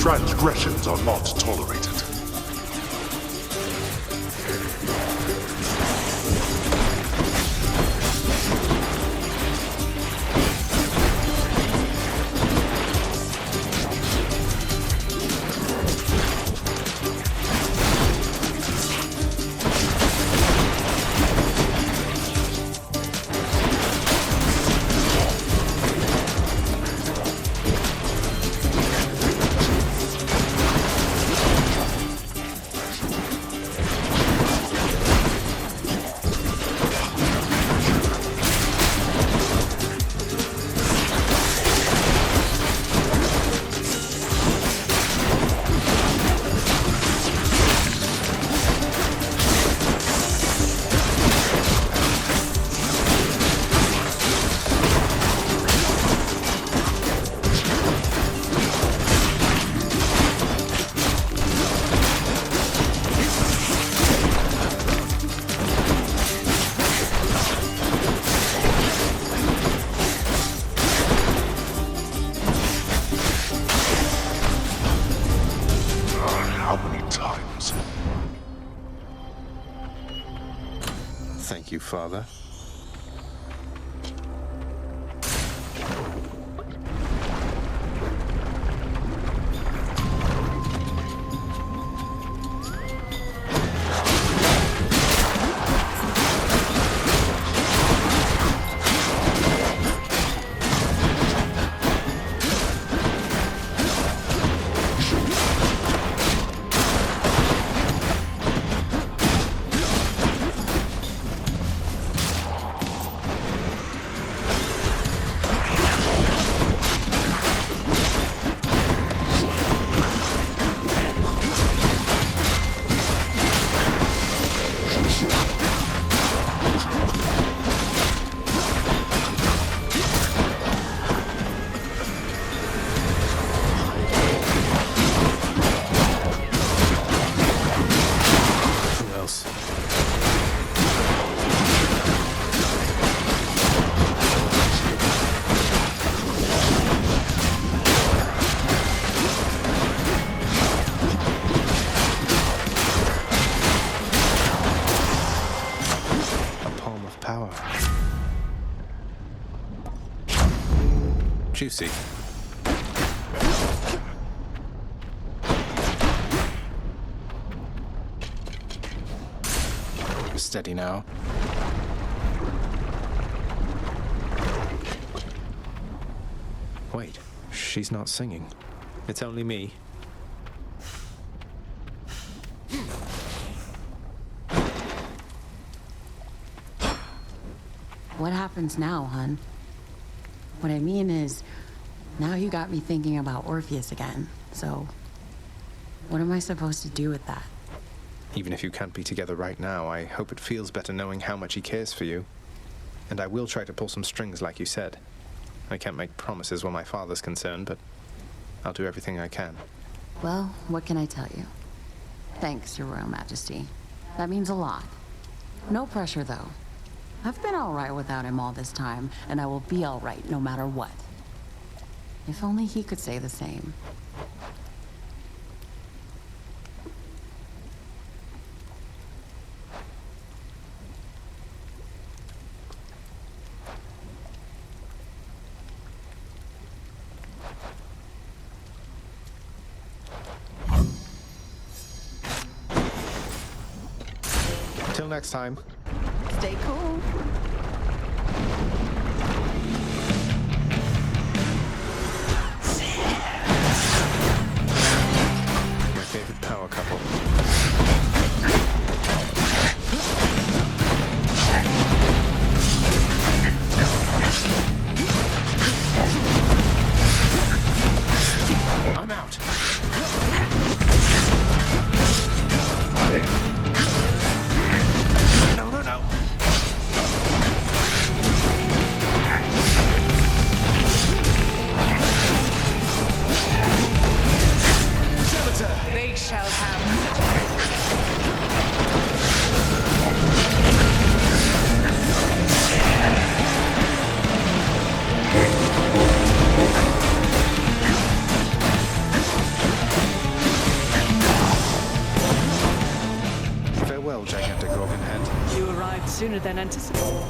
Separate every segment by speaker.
Speaker 1: Transgressions are not tolerated. How many times?
Speaker 2: Thank you, Father. Power. Juicy. Steady now. Wait, she's not singing. It's only me.
Speaker 3: What happens now, hun? What I mean is, now you got me thinking about Orpheus again. So, what am I supposed to do with that?
Speaker 2: Even if you can't be together right now, I hope it feels better knowing how much he cares for you. And I will try to pull some strings like you said. I can't make promises where my father's concerned, but I'll do everything I can.
Speaker 3: Well, what can I tell you? Thanks, Your Royal Majesty. That means a lot. No pressure, though. I've been all right without him all this time, and I will be all right no matter what. If only he could say the same.
Speaker 2: Till next time.
Speaker 3: Stay cool.
Speaker 2: My favorite power couple. I'm out. No, no, no.
Speaker 4: sooner than anticipated.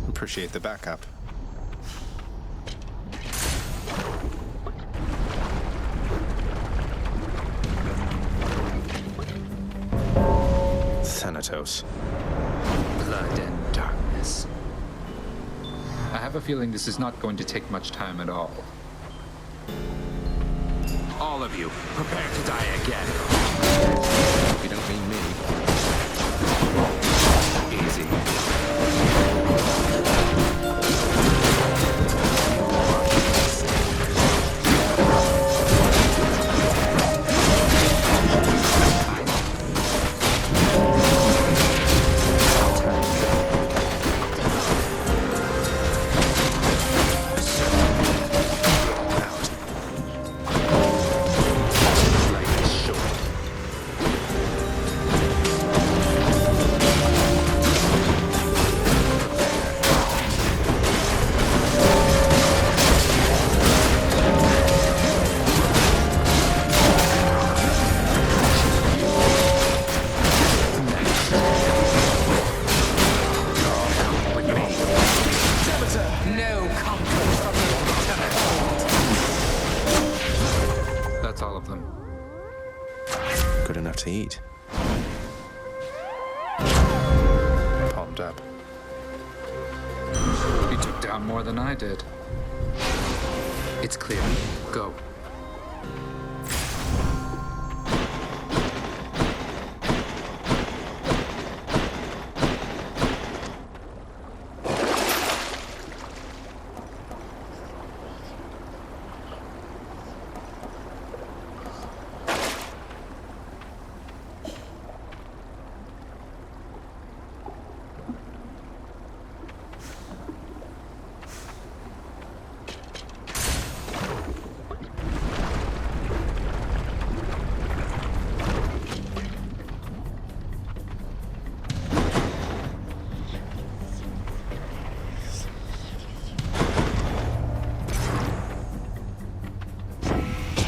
Speaker 2: Appreciate the backup. Thanatos.
Speaker 5: Blood and darkness. I have a feeling this is not going to take much time at all. All of you, prepare to die again.
Speaker 2: You don't mean me.
Speaker 5: Easy. That's all of them.
Speaker 2: Good enough to eat. Palmed up.
Speaker 5: You took down more than I did. It's clear. Go.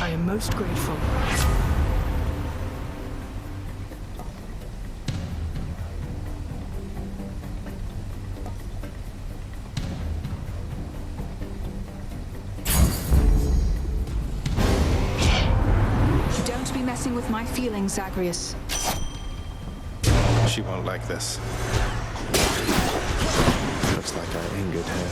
Speaker 4: I am most grateful.
Speaker 6: Don't be messing with my feelings, Zagreus.
Speaker 2: She won't like this. Looks like I angered her.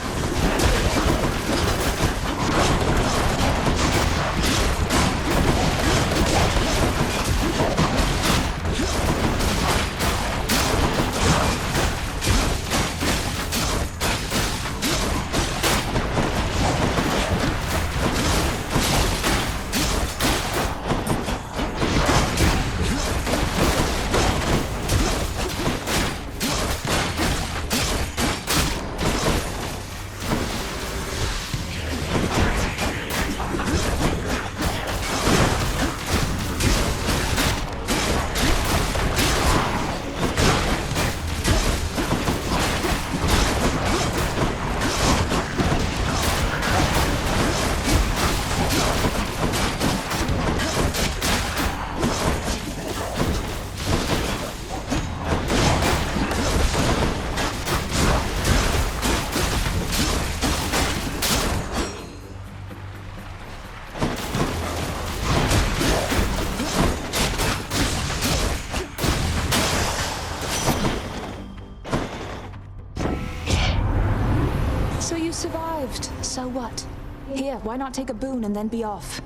Speaker 6: So you survived. So what? Here, why not take a boon and then be off?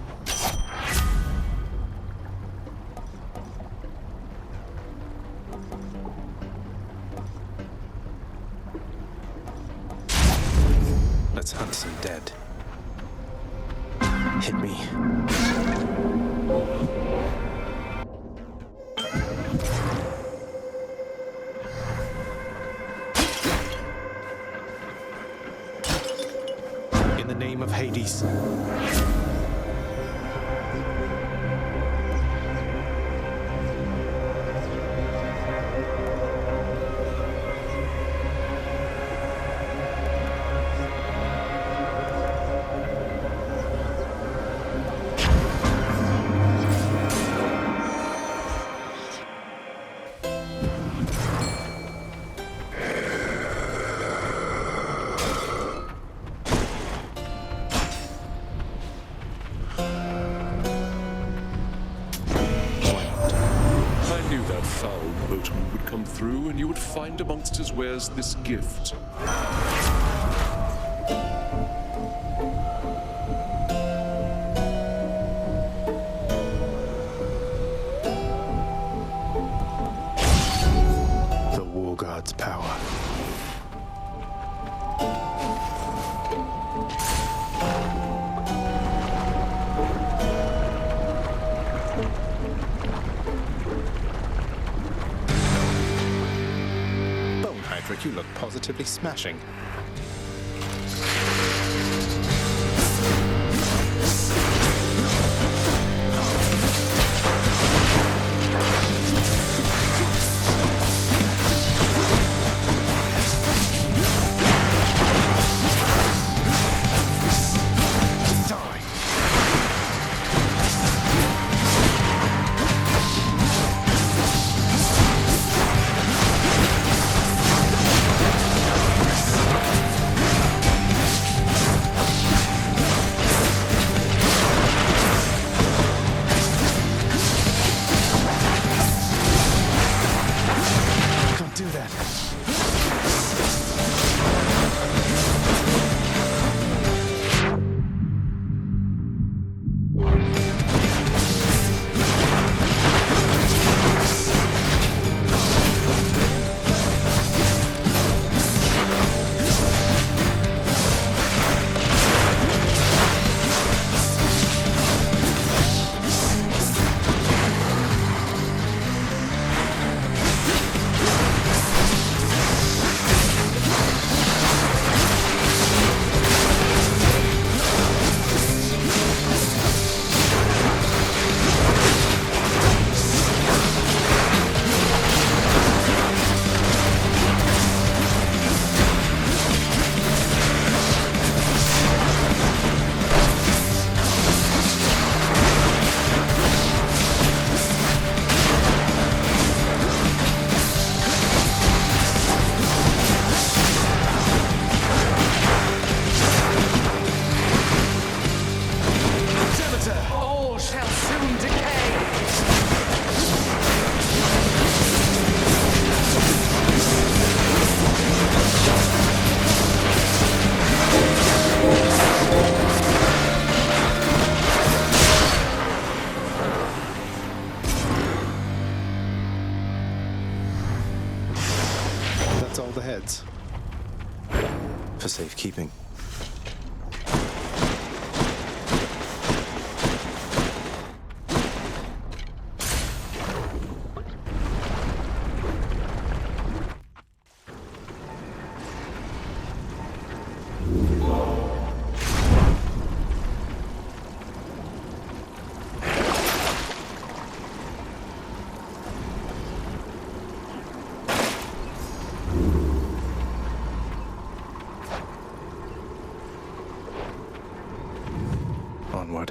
Speaker 2: Let's hunt some dead. Hit me. In the name of Hades.
Speaker 7: Saul boatman would come through, and you would find amongst his wares this gift.
Speaker 2: The War God's power. Bone Hydric, you look positively smashing. Don't do that.
Speaker 8: All shall soon decay.
Speaker 2: That's all the heads. For safekeeping. Onward.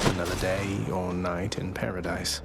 Speaker 2: Another day or night in paradise.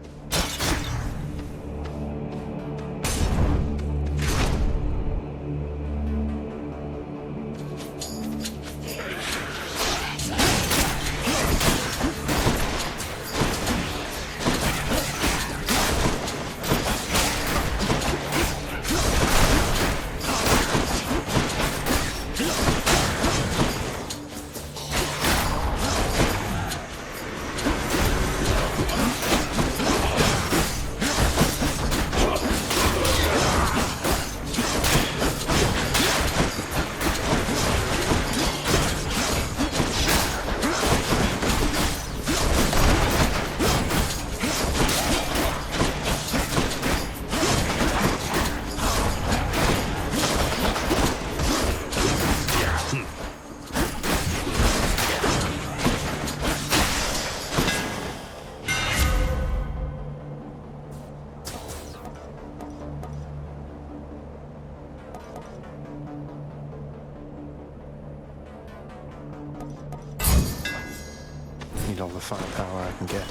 Speaker 2: Need all the firepower I can get.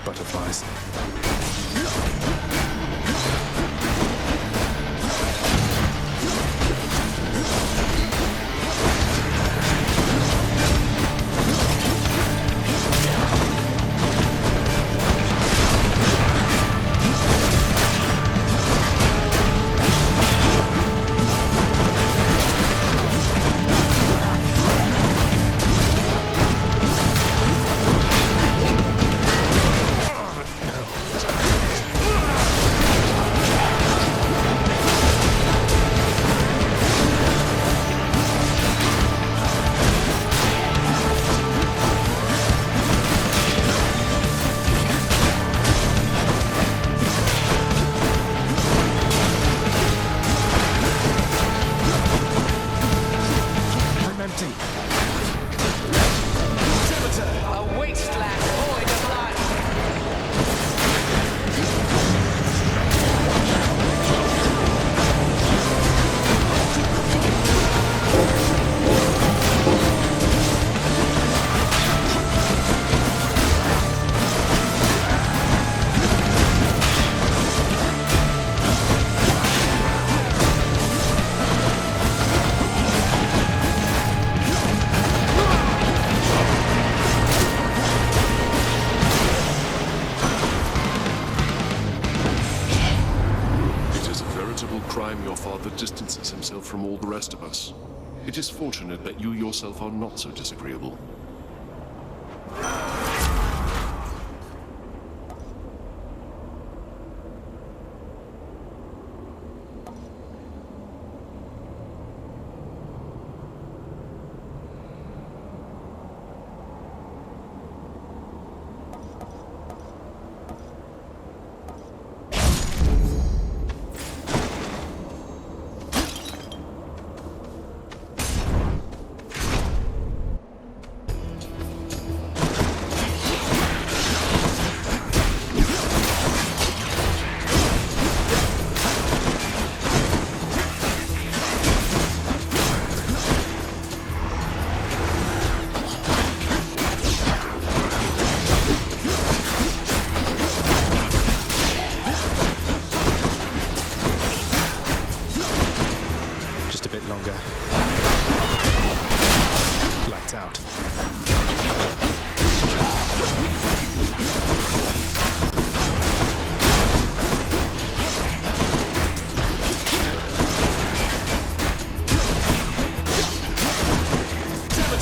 Speaker 2: butterflies. I'm empty.
Speaker 8: A wasteland void of life.
Speaker 7: It is a veritable crime your father distances himself from all the rest of us. It is fortunate that you yourself are not so disagreeable.
Speaker 2: Just a bit longer. Lights out.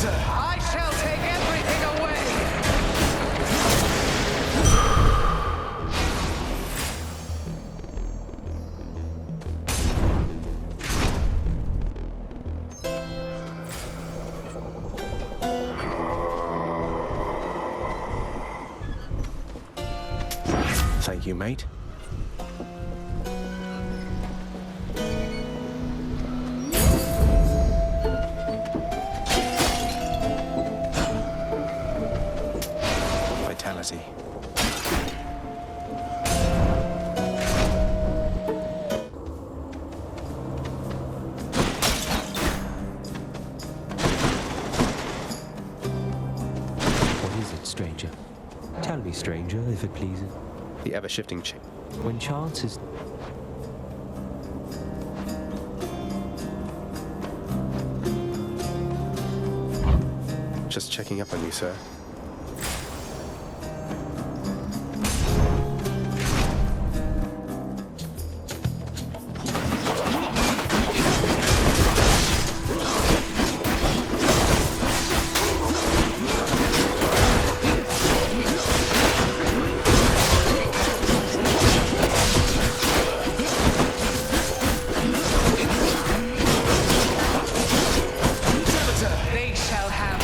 Speaker 8: I shall take everything away.
Speaker 2: Thank you, mate. Vitality.
Speaker 9: What is it, stranger? Tell me, stranger, if it pleases.
Speaker 2: The ever-shifting
Speaker 9: When chance is...
Speaker 2: Just checking up on you, sir.
Speaker 8: They shall have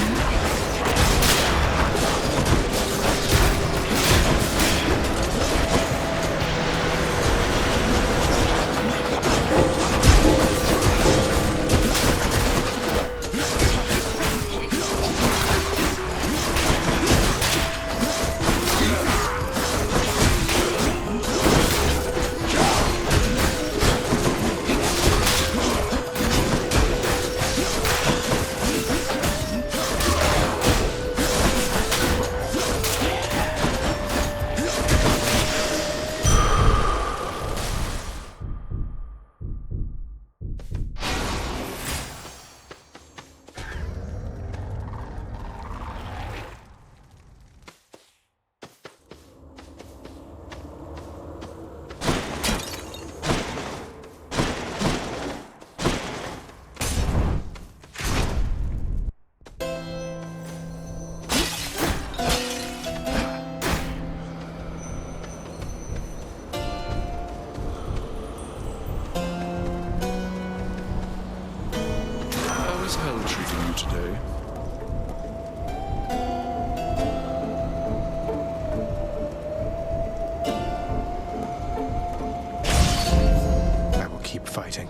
Speaker 7: is hell treating you today?
Speaker 2: I will keep fighting.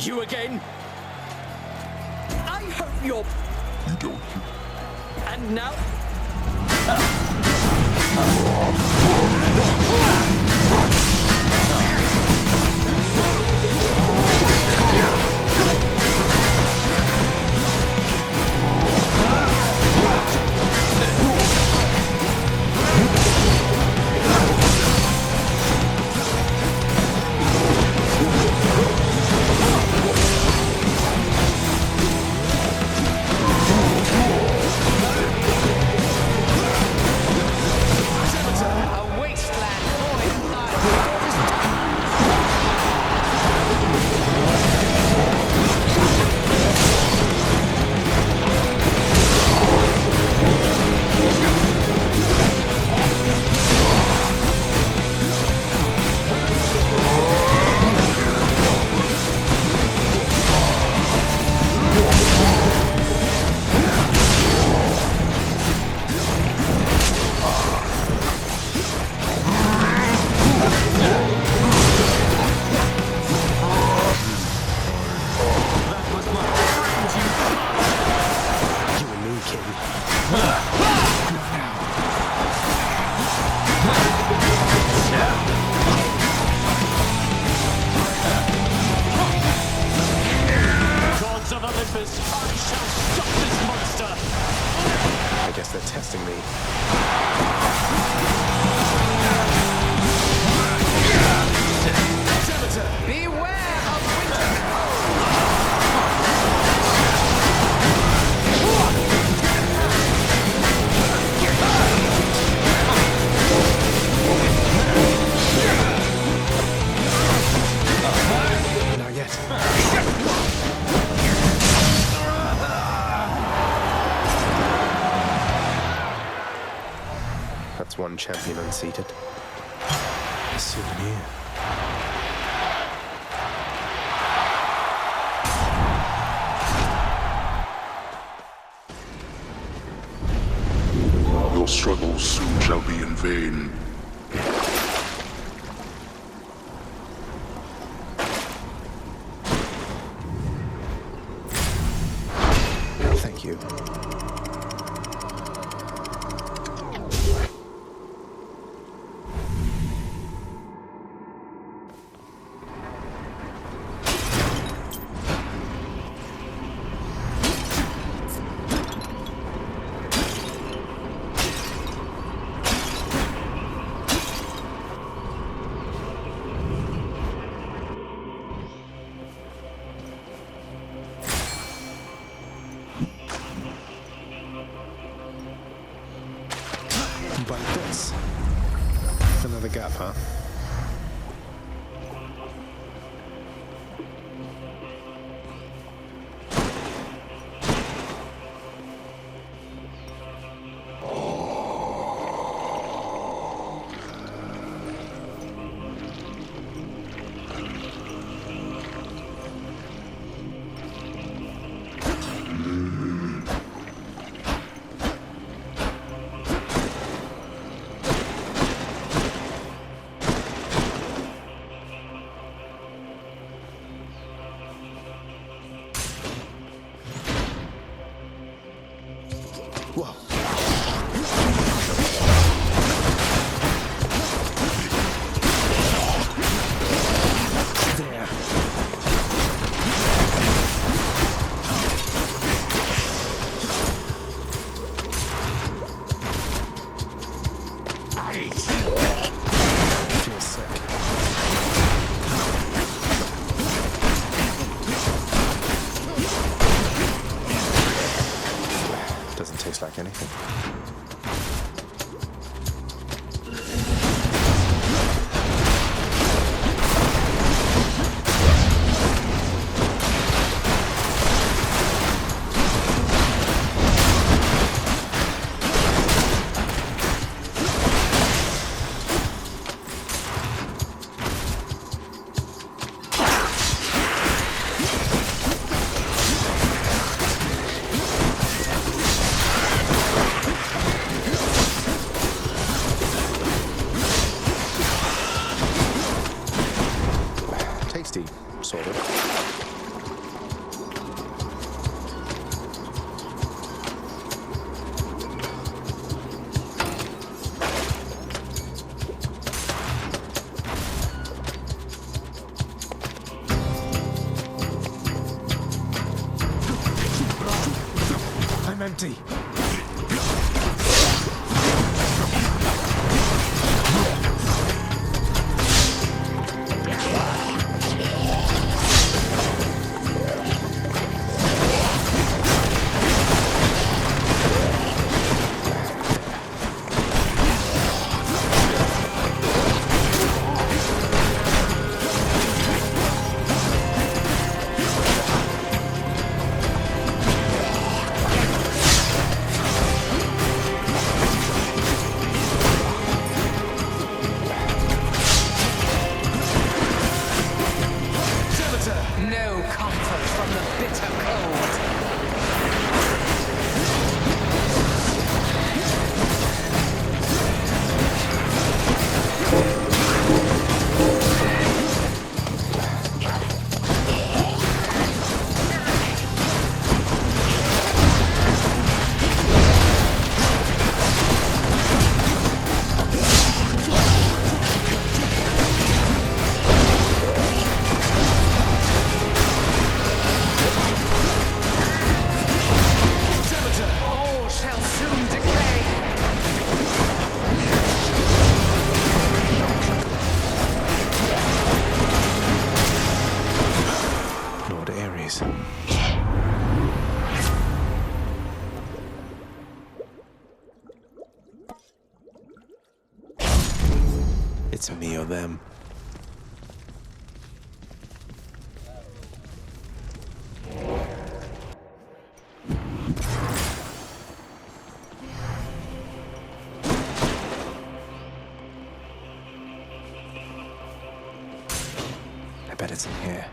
Speaker 10: You again? I hope you're...
Speaker 1: You don't.
Speaker 10: And now...
Speaker 8: A wasteland void of life.
Speaker 9: You and me, King.
Speaker 10: Gods of Olympus, I shall stop this monster!
Speaker 2: I guess they're testing me.
Speaker 8: Beware of winter.
Speaker 2: Not yet. That's one champion unseated. A souvenir.
Speaker 1: Your struggles soon shall be in vain.
Speaker 2: Thank you. But this. Another gap, huh? Whoa. There. Feels sick. Doesn't taste like anything. empty.
Speaker 8: No comfort from the bitter cold. All shall soon decay.
Speaker 2: Lord Ares. It's me or them. I bet it's in here.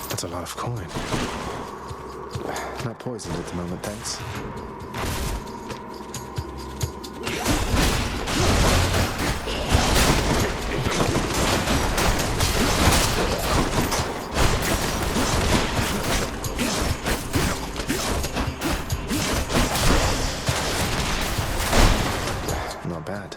Speaker 2: That's a lot of coin. Not poisoned at the moment, thanks. Not bad.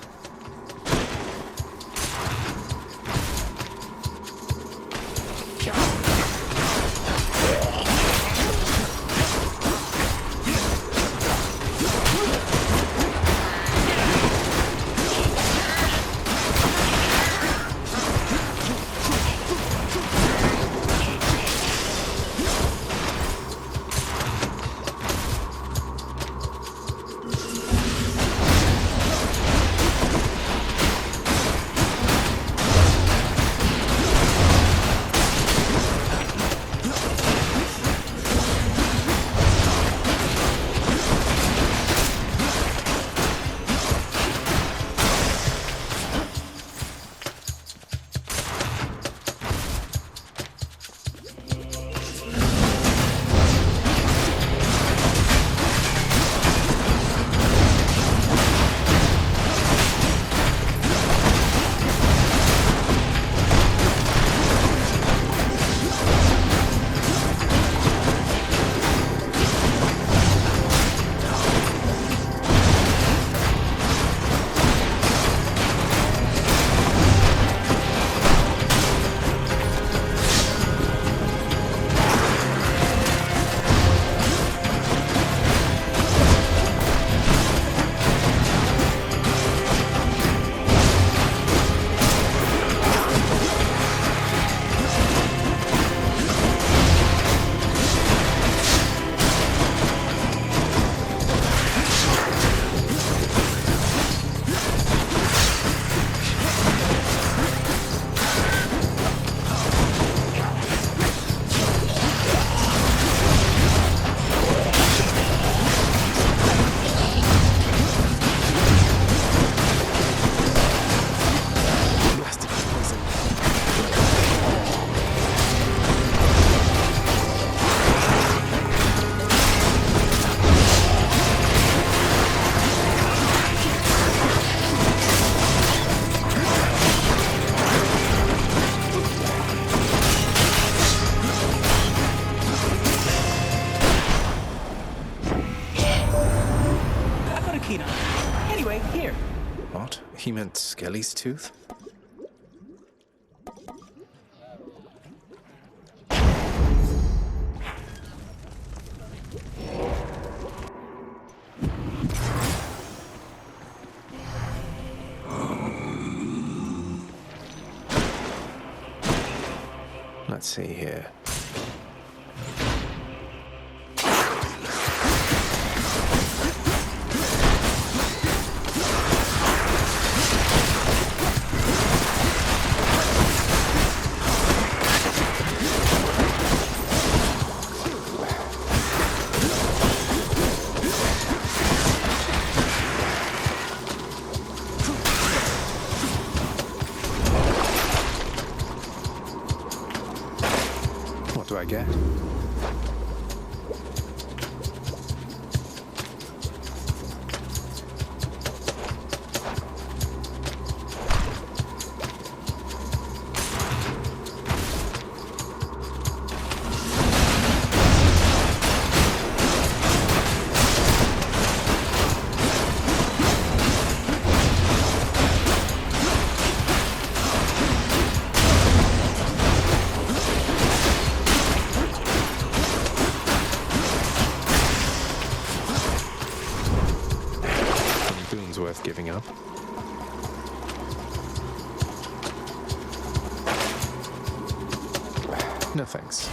Speaker 2: What? He meant Skelly's tooth? Let's see here. What do I get? Worth giving up. No thanks.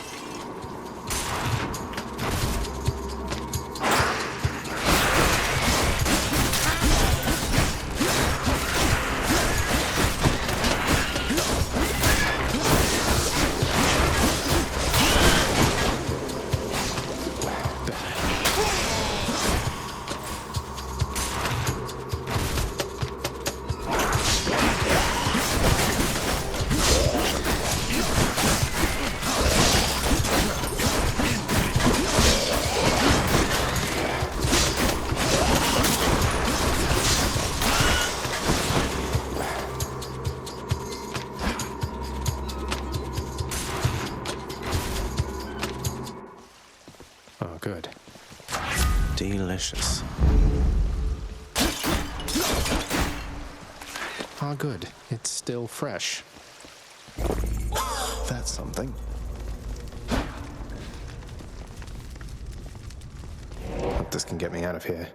Speaker 2: Oh, good. Delicious. Ah, good. It's still fresh. That's something. Hope this can get me out of here.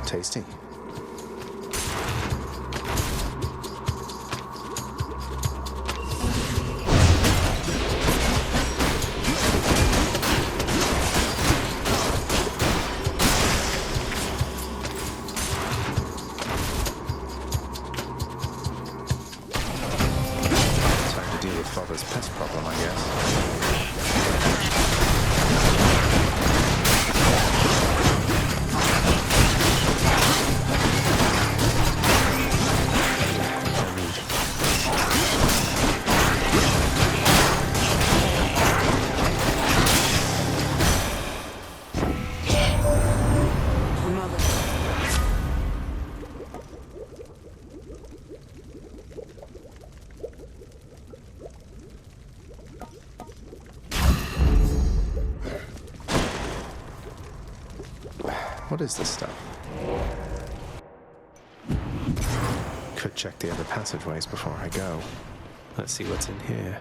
Speaker 2: Tasty. Time to deal with Father's pest problem, I guess. What is this stuff? Could check the other passageways before I go. Let's see what's in here.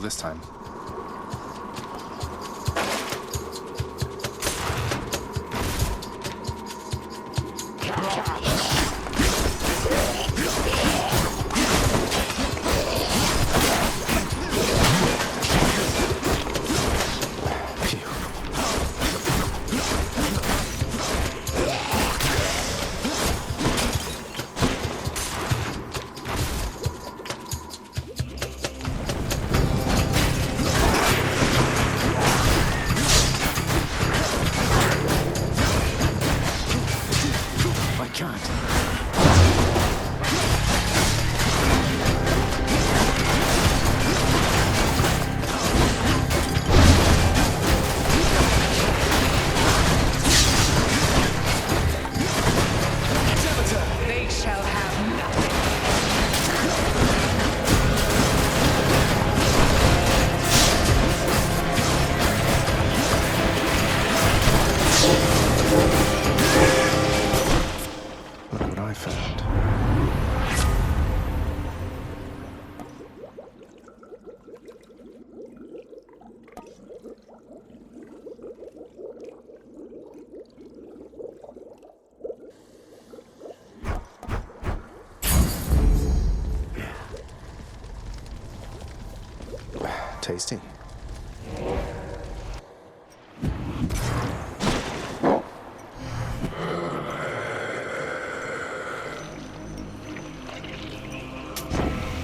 Speaker 2: this time.
Speaker 8: They shall have nothing.
Speaker 2: Look what I found. Tasty.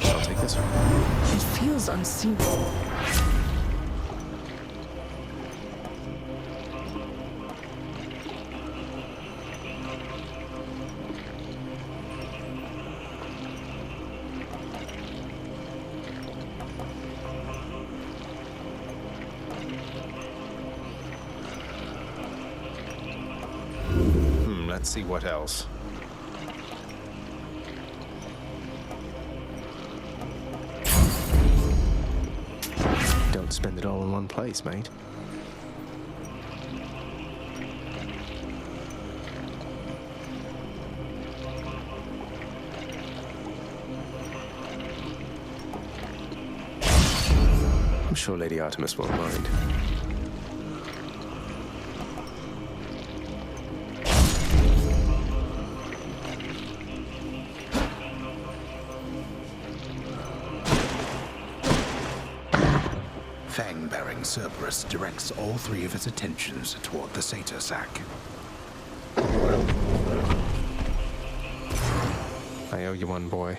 Speaker 2: I'll take this one.
Speaker 4: It feels unseemly.
Speaker 2: Let's see what else. Don't spend it all in one place, mate. I'm sure Lady Artemis won't mind.
Speaker 11: Fang-bearing Cerberus directs all three of its attentions toward the satyr sack.
Speaker 2: I owe you one, boy.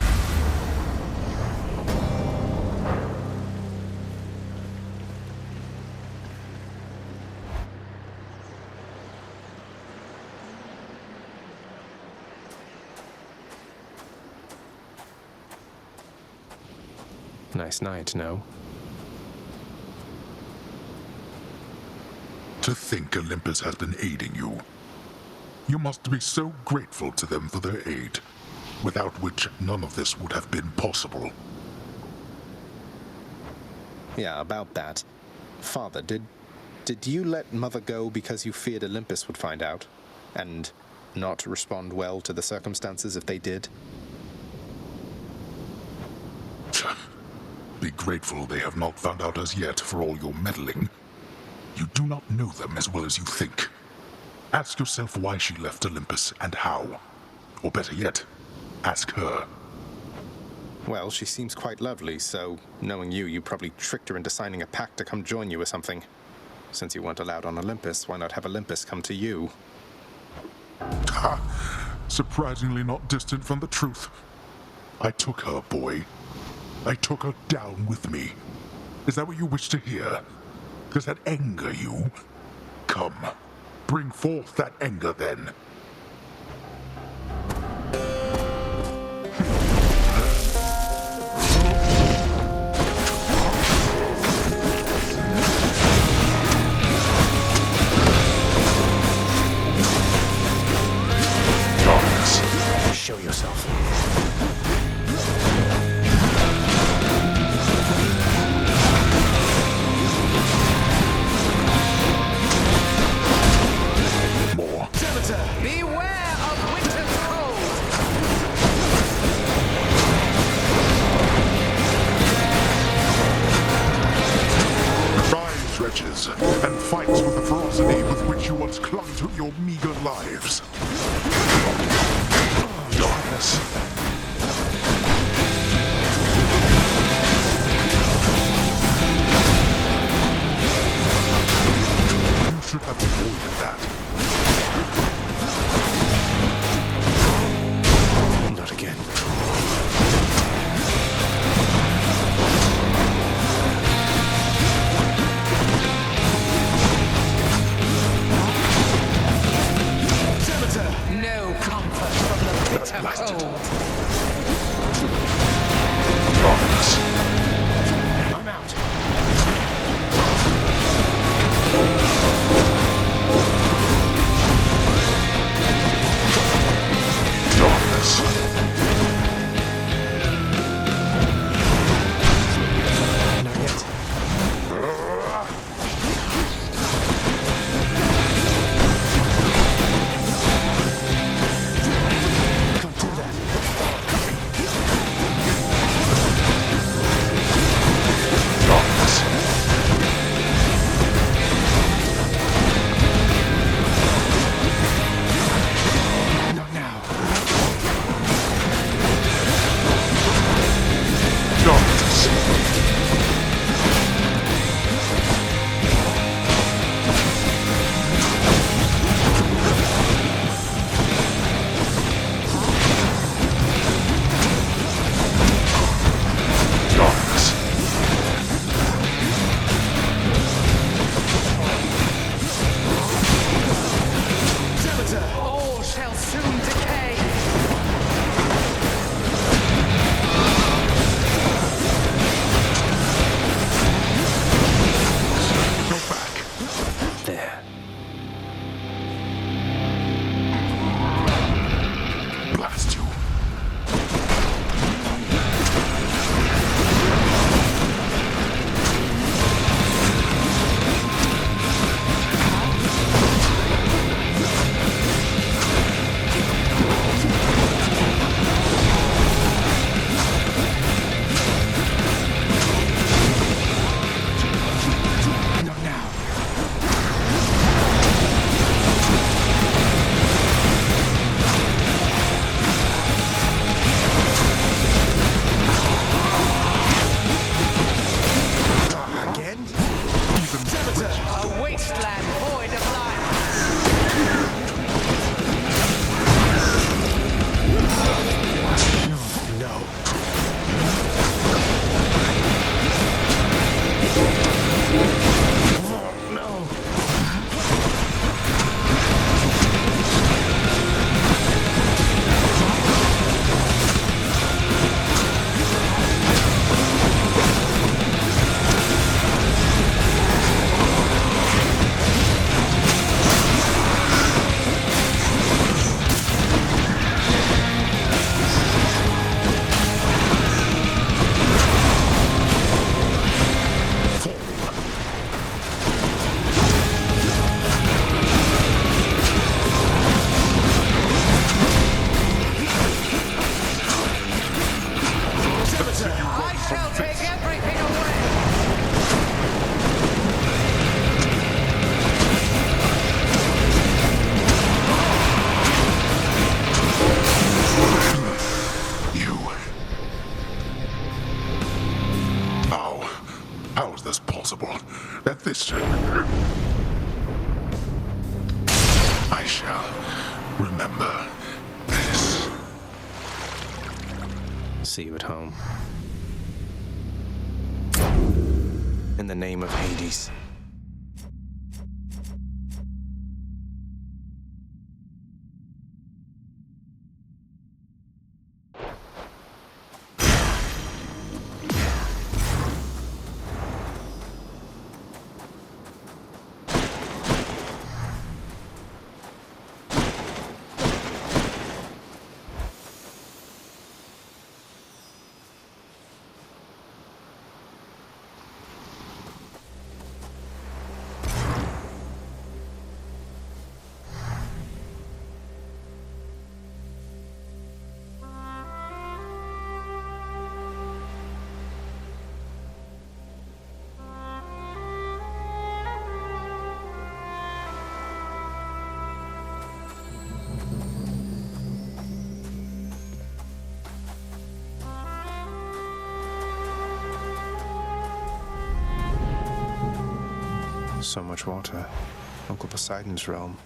Speaker 2: Nice night, no?
Speaker 1: To think Olympus has been aiding you. You must be so grateful to them for their aid, without which none of this would have been possible.
Speaker 2: Yeah, about that. Father, did you let Mother go because you feared Olympus would find out? And not respond well to the circumstances if they did?
Speaker 1: Be grateful they have not found out as yet for all your meddling. You do not know them as well as you think. Ask yourself why she left Olympus and how. Or better yet, ask her.
Speaker 2: Well, she seems quite lovely, so knowing you, you probably tricked her into signing a pact to come join you or something. Since you weren't allowed on Olympus, why not have Olympus come to you?
Speaker 1: Ha! Surprisingly not distant from the truth. I took her, boy. I took her down with me. Is that what you wish to hear? Does that anger you? Come, bring forth that anger then.
Speaker 11: Darkness, show yourself.
Speaker 8: Beware of winter's cold!
Speaker 1: your meager lives. Darkness. You should have avoided that.
Speaker 9: Not again.
Speaker 8: No comfort from the bitter cold.
Speaker 1: Darkness.
Speaker 8: I'm out.
Speaker 1: Darkness.
Speaker 2: Not yet. Can't do that.
Speaker 1: Darkness.
Speaker 2: Not now.
Speaker 1: Darkness. Darkness.
Speaker 8: All shall soon decay.
Speaker 1: Go back.
Speaker 9: There.
Speaker 1: Blast you.
Speaker 2: Not now. Again?
Speaker 8: A wasteland void of life.
Speaker 2: No.
Speaker 8: I shall take everything away.
Speaker 1: You. How is this possible? That this... I shall remember this.
Speaker 2: See you at home. In the name of Hades. So much water. Uncle Poseidon's realm.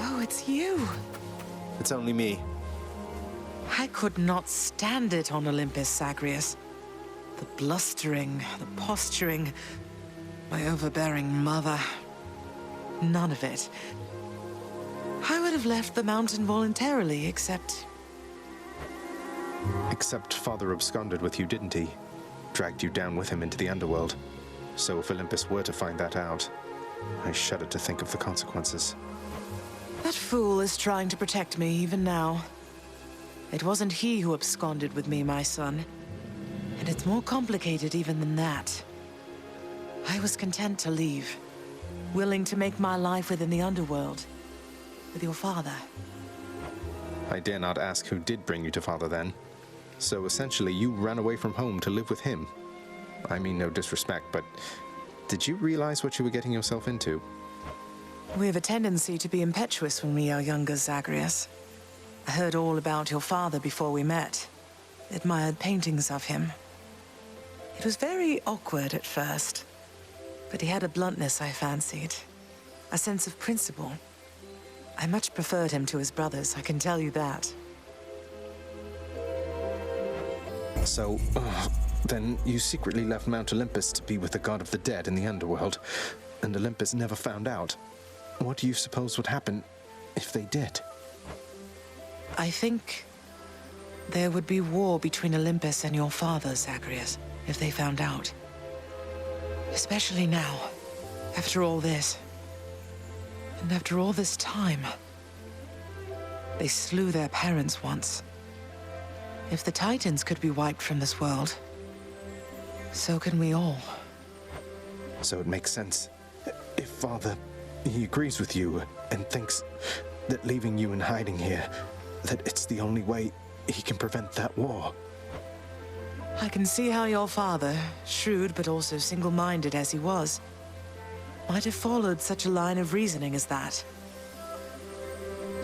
Speaker 8: Oh, it's you.
Speaker 2: It's only me.
Speaker 8: I could not stand it on Olympus, Zagreus. The blustering, the posturing, my overbearing mother. None of it. I would have left the mountain voluntarily, except...
Speaker 2: Except Father absconded with you, didn't he? Dragged you down with him into the underworld. So if Olympus were to find that out, I shudder to think of the consequences.
Speaker 8: That fool is trying to protect me even now. It wasn't he who absconded with me, my son. And it's more complicated even than that. I was content to leave, willing to make my life within the underworld, with your father.
Speaker 2: I dare not ask who did bring you to Father then. So essentially, you ran away from home to live with him. I mean no disrespect, but did you realize what you were getting yourself into?
Speaker 8: We have a tendency to be impetuous when we are younger, Zagreus. I heard all about your father before we met. Admired paintings of him. It was very awkward at first, but he had a bluntness I fancied. A sense of principle. I much preferred him to his brothers, I can tell you that.
Speaker 2: So, then you secretly left Mount Olympus to be with the god of the dead in the underworld, and Olympus never found out. What do you suppose would happen if they did?
Speaker 8: I think there would be war between Olympus and your father, Zagreus, if they found out. Especially now, after all this. And after all this time. They slew their parents once. If the Titans could be wiped from this world, so can we all.
Speaker 2: So it makes sense. If Father, he agrees with you and thinks that leaving you in hiding here, that it's the only way he can prevent that war.
Speaker 8: I can see how your father, shrewd but also single-minded as he was, might have followed such a line of reasoning as that.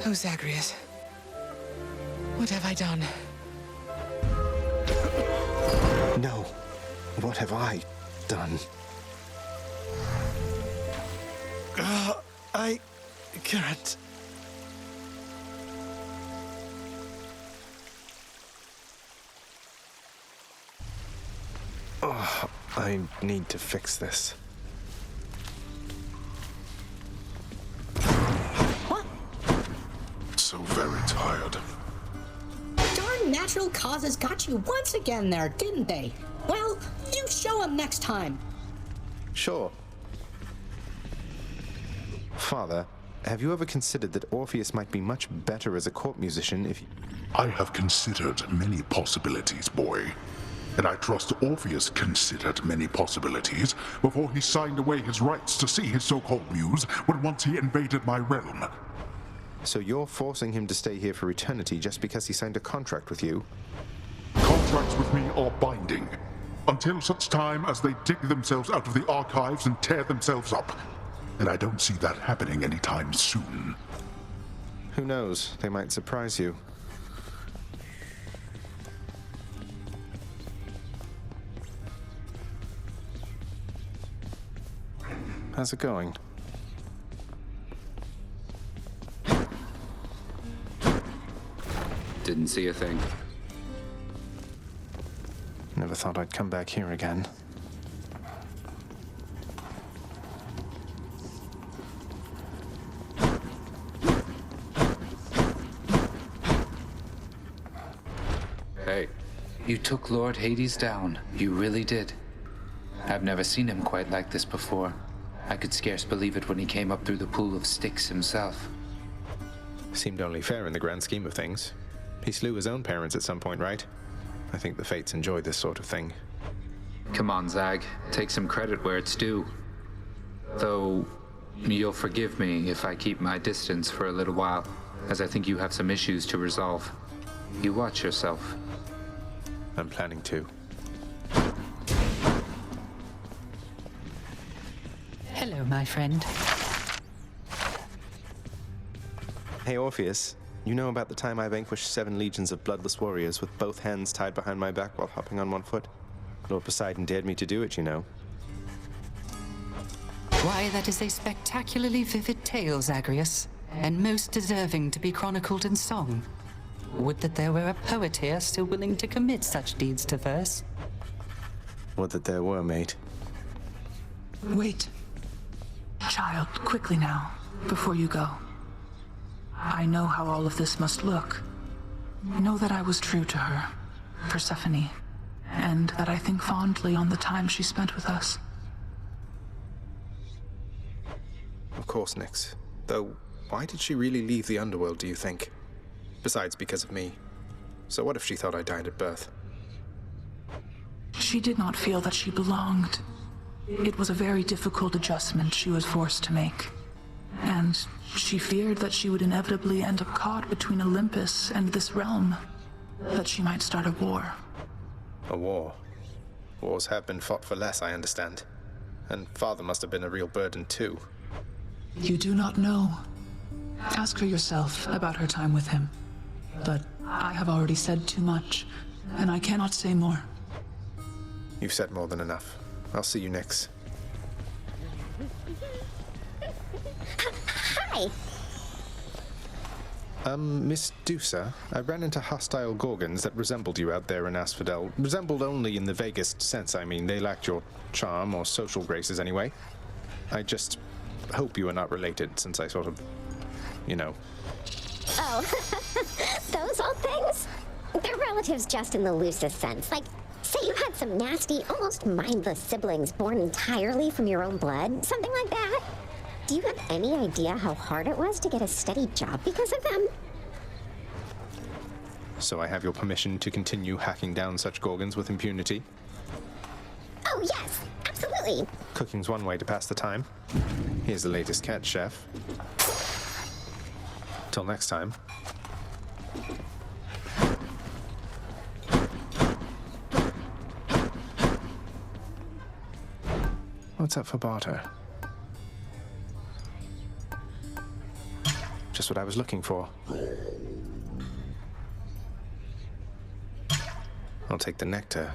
Speaker 8: Oh, Zagreus. What have I done?
Speaker 2: No. What have I done? I can't. Oh, I need to fix this.
Speaker 1: So very tired.
Speaker 12: Darn natural causes got you once again there, didn't they? Well, you show them next time.
Speaker 2: Sure. Father, have you ever considered that Orpheus might be much better as a court musician if...
Speaker 1: I have considered many possibilities, boy. And I trust Orpheus considered many possibilities before he signed away his rights to see his so-called muse when once he invaded my realm.
Speaker 2: So you're forcing him to stay here for eternity just because he signed a contract with you?
Speaker 1: Contracts with me are binding, until such time as they dig themselves out of the archives and tear themselves up. And I don't see that happening anytime soon.
Speaker 2: Who knows? They might surprise you. How's it going?
Speaker 5: Didn't see a thing.
Speaker 2: Never thought I'd come back here again.
Speaker 5: Hey, you took Lord Hades down. You really did. I've never seen him quite like this before. I could scarce believe it when he came up through the pool of Styx himself.
Speaker 2: Seemed only fair in the grand scheme of things. He slew his own parents at some point, right? I think the Fates enjoy this sort of thing.
Speaker 5: Come on, Zag. Take some credit where it's due. Though, you'll forgive me if I keep my distance for a little while, as I think you have some issues to resolve. You watch yourself.
Speaker 2: I'm planning to.
Speaker 4: Hello, my friend.
Speaker 2: Hey, Orpheus. You know about the time I vanquished 7 legions of bloodless warriors with both hands tied behind my back while hopping on one foot? Lord Poseidon dared me to do it, you know.
Speaker 13: Why, that is a spectacularly vivid tale, Zagreus, and most deserving to be chronicled in song. Would that there were a poet here still willing to commit such deeds to verse.
Speaker 2: Would that there were, mate.
Speaker 4: Wait. Child, quickly now, before you go. I know how all of this must look. Know that I was true to her, Persephone, and that I think fondly on the time she spent with us.
Speaker 2: Of course, Nyx. Though, why did she really leave the underworld, do you think? Besides, because of me. So what if she thought I died at birth?
Speaker 4: She did not feel that she belonged. It was a very difficult adjustment she was forced to make. And she feared that she would inevitably end up caught between Olympus and this realm. That she might start a war.
Speaker 2: A war? Wars have been fought for less, I understand. And Father must have been a real burden, too.
Speaker 4: You do not know. Ask her yourself about her time with him. But I have already said too much, and I cannot say more.
Speaker 2: You've said more than enough. I'll see you, Nyx.
Speaker 14: Hi!
Speaker 2: Miss Dusa, I ran into hostile Gorgons that resembled you out there in Asphodel. Resembled only in the vaguest sense, I mean. They lacked your charm or social graces anyway. I just hope you are not related, since I sort of, you know.
Speaker 14: Oh, those old things? They're relatives just in the loosest sense. Like, say you had some nasty, almost mindless siblings born entirely from your own blood, something like that. Do you have any idea how hard it was to get a steady job because of them?
Speaker 2: So I have your permission to continue hacking down such Gorgons with impunity?
Speaker 14: Oh, yes, absolutely.
Speaker 2: Cooking's one way to pass the time. Here's the latest catch, chef. Till next time. What's up for barter? Just what I was looking for. I'll take the nectar.